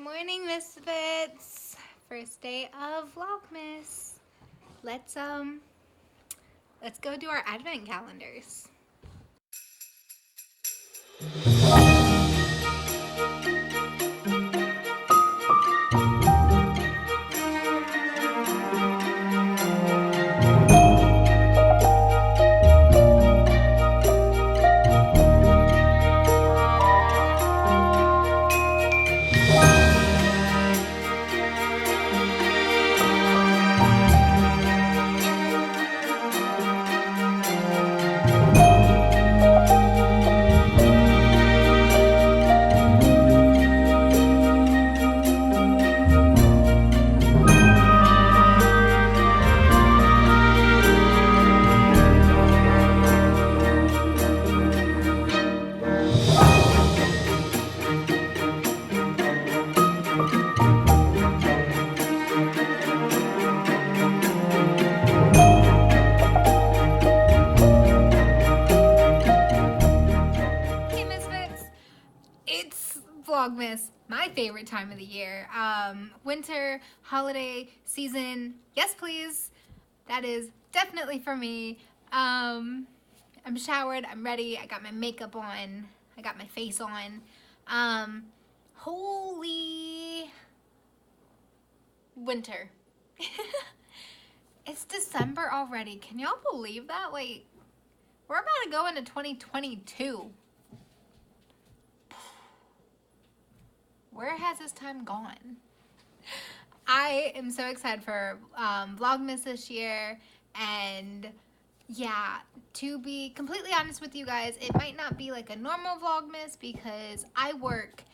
morning, Misfits. First day of Vlogmas. Let's go do our advent calendars. Hey, Misfits. It's Vlogmas, my favorite time of the year. Winter, holiday, season, yes please. That is definitely for me. I'm showered, I'm ready, I got my makeup on, I got my face on. Holy winter. It's December already. Can y'all believe that? Like, we're about to go into 2022. Where has this time gone? I am so excited for Vlogmas this year, and yeah, to be completely honest with you guys, it might not be like a normal Vlogmas because I work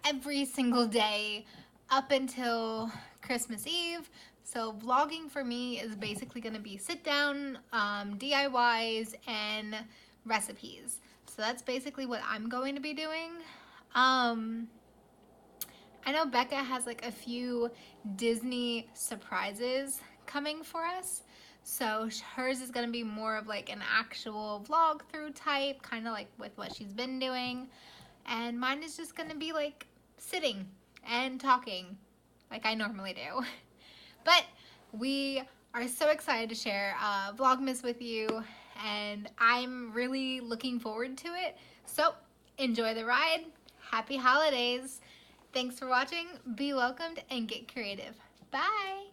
every single day up until Christmas Eve. So vlogging for me is basically going to be sit down DIYs and recipes. So that's basically what I'm going to be doing. I know Becca has like a few Disney surprises coming for us. So hers is going to be more of like an actual vlog through type, kind of like with what she's been doing. And mine is just going to be like sitting and talking like I normally do. But we are so excited to share Vlogmas with you, and I'm really looking forward to it. So enjoy the ride. Happy holidays. Thanks for watching. Be welcomed and get creative. Bye.